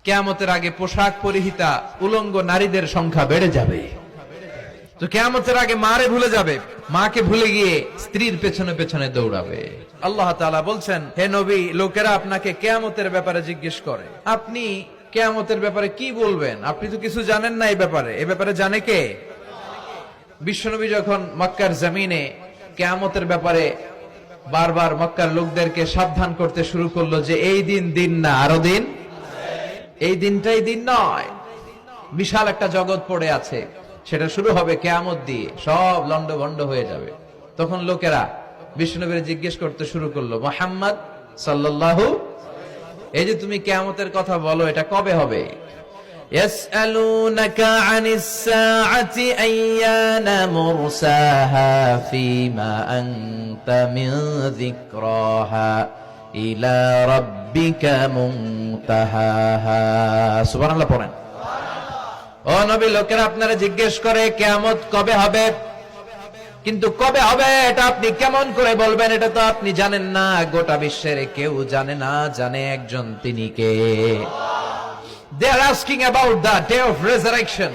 কিয়ামতের আগে পোশাক পরিহিতা উলঙ্গ নারীদের সংখ্যা বেড়ে যাবে। তো কিয়ামতের আগে মারে ভুলে যাবে, মাকে ভুলে গিয়ে স্ত্রীর পেছনে পেছনে দৌড়াবে। আল্লাহ তাআলা বলছেন, হে নবী, লোকেরা আপনাকে কিয়ামতের ব্যাপারে জিজ্ঞেস করে, আপনি কিয়ামতের ব্যাপারে কি বলবেন? আপনি তো কিছু জানেন না এই ব্যাপারে। এ ব্যাপারে জানে কে? বিশ্বনবী যখন মক্কার জমিনে কিয়ামতের ব্যাপারে বারবার মক্কার লোকদেরকে সাবধান করতে শুরু করলো যে এই দিন দিন না, আরো দিন, এই দিনটাই দিন নয়, বিশাল একটা জগৎ পড়ে আছে, সেটা শুরু হবে কিয়ামত দিয়ে, সব লন্ডভন্ড হয়ে যাবে। তখন লোকেরা বিশ্বনবীর জিজ্ঞেস করতে শুরু করলো, মুহাম্মদ সাল্লাল্লাহু, এই যে তুমি কিয়ামতের কথা বলো, এটা কবে হবে? ইয়াসআলুনাকা আনিস সাআতি আইয়ানা মুরসাহা ফীমা আনতা মিন যিকরাহা ইলা রাব্বিকা মুনতাহাহা। সুবহানাল্লাহ পড়েন। ও নবী, লোকেরা আপনারা জিজ্ঞেস করে কিয়ামত কবে হবে, কিন্তু কবে হবে এটা আপনি কেমন করে বলবেন? এটা তো আপনি জানেন না, গোটা বিশ্বের কেউ জানে না, জানে একজন, তিনি কে? They are asking about the day of resurrection.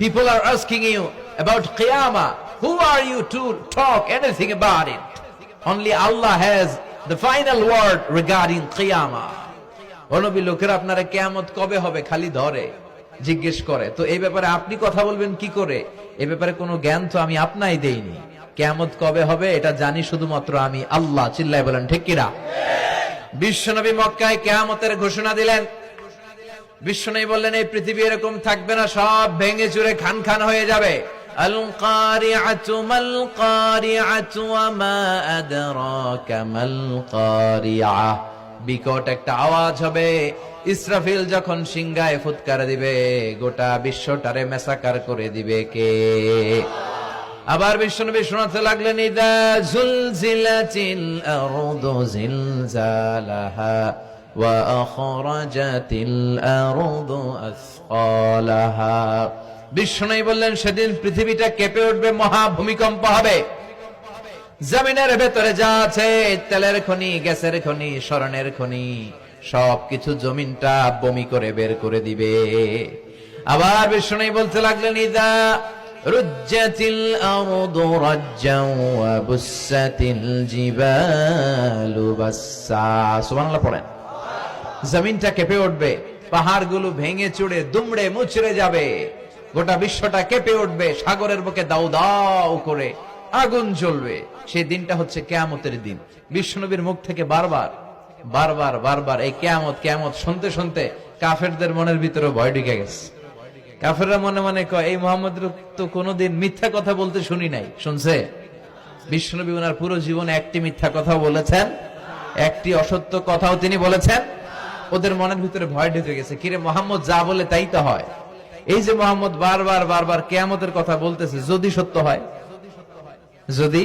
People are asking you about Qiyamah. Who are you to talk anything about it? Only Allah has the final word regarding Qiyamah. ও নবী, লোকেরা আপনারা কিয়ামত কবে হবে খালি ধরে জিজ্ঞেস করে, তো এই ব্যাপারে আপনি কথা বলবেন কি করে? এই ব্যাপারে কোনো জ্ঞান তো আমি আপনাই দেইনি। কিয়ামত কবে হবে এটা জানি শুধুমাত্র আমি আল্লাহ। চিল্লায় বলেন ঠিক কিনা? বিশ্বনবী মক্কায় কিয়ামতের ঘোষণা দিলেন। বিশ্বনবী বললেন, এই পৃথিবী এরকম থাকবে না, সব ভেঙে চুরে খান খান হয়ে যাবে। আল কারিআতু মাল কারিআতু ওয়া মা আদরাকা মাল কারিআহ। বিকট একটা আওয়াজ হবে, ইসরাফিল যখন সিংহায় ফুৎকার দিবে, গোটা বিশ্বটারে মেসাকার করে দিবে কে? আবার বিশ্বনবী শোনাতে লাগলেন, ইদা জুলজিলাতিল আরদু জিলজালাহা ওয়া আখরাজাতিল আরদু আসকালাহা। বিশ্বনবী বললেন, সেদিন পৃথিবীটা কেঁপে উঠবে, মহা ভূমিকম্প হবে। জমিনের ভেতরে যা আছে, তেলের খনি, গ্যাসের খনি, স্বর্ণের খনি, সবকিছু জমিনটা বমি করে বের করে দিবে। আবার বিশ্বনবী বলতে লাগলেন, ইদা রুজ্জাতিল আরদু রাজ্জাও ওয়া বুসাতিল জিবালু বাসসা। সুবহানাল্লাহ পড়েন। জমিনটা কেঁপে উঠবে, পাহাড়গুলো ভেঙে চুরে দুমড়ে মুচড়ে যাবে, গোটা বিশ্বটা কেঁপে উঠবে, সাগরের বুকে দাউ দাউ করে আগুন জ্বলবে। সেই দিনটা হচ্ছে কিয়ামতের দিন। বিশ্বনবীর মুখ থেকে বারবার বারবার বারবার এই কিয়ামত কিয়ামত শুনতে শুনতে কাফেরদের মনের ভিতরে ভয় ঢুকে গেছে। কাফেররা মনে মনে কয়, এই মুহাম্মদের তো কোনোদিন মিথ্যা কথা বলতে শুনি নাই। শুনছে? বিশ্বনবী ওনার পুরো জীবনে একটি মিথ্যা কথা বলেছেন, একটি অসত্য কথাও তিনি বলেছেন। ওদের মনের ভিতরে ভয় ঢুকে গেছে, কিরে মুহাম্মদ যা বলে তাই তো হয়। এই যে মুহাম্মদ বারবার বারবার কিয়ামতের কথা বলতেছে, যদি সত্য হয়, যদি,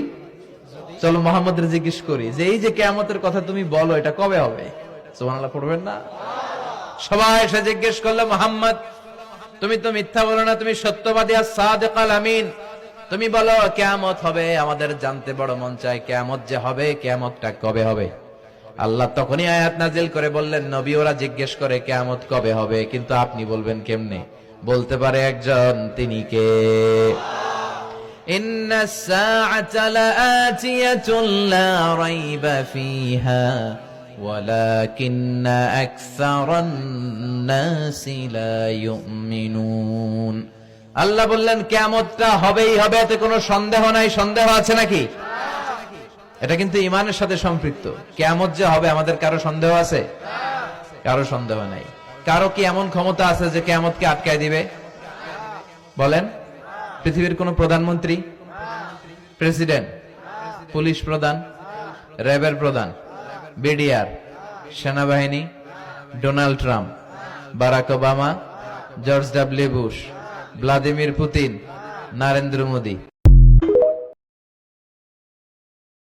চলো মুহাম্মদের জিজ্ঞেস করি যে এই যে কিয়ামতের কথা তুমি বলো, এটা কবে হবে? সুবহানাল্লাহ পড়বেন না? সবাই এসে জিজ্ঞেস করলো, মুহাম্মদ তুমি তো মিথ্যা বলো না, তুমি সত্যবাদী আর সাদিক আল আমিন, তুমি বলো কিয়ামত হবে, আমাদের জানতে বড় মন চায় কিয়ামত যে হবে, কিয়ামতটা কবে হবে? আল্লাহ তখনই আয়াত নাজিল করে বললেন, নবী ওরা জিজ্ঞেস করে কিয়ামত কবে হবে, কিন্তু আপনি বলবেন কেমনে? বলতে পারে একজন, তিনি কে? ইন্নাস সাআতা লাআতিয়াতুন লা রাইবা ফিহা ওয়ালাকিন্না আকসারান নাসি লা ইউমিনুন। আল্লাহ বললেন কিয়ামতটা হবেই হবে, এতে কোনো সন্দেহ নাই। সন্দেহ আছে নাকি? এটা কিন্তু ঈমানের সাথে সম্পৃক্ত। কিয়ামত যে হবে, আমাদের কারো সন্দেহ আছে? কারো সন্দেহ নাই। কারো কি এমন ক্ষমতা আছে যে কিয়ামতকে আটকায় দিবে? বলেন। পৃথিবীর কোন প্রধানমন্ত্রী, প্রেসিডেন্ট, পুলিশ প্রধান, র্যাবের প্রধান, বিডিআর, সেনাবাহিনী, Donald Trump, Barack Obama, George W Bush, Vladimir Putin, Narendra Modi,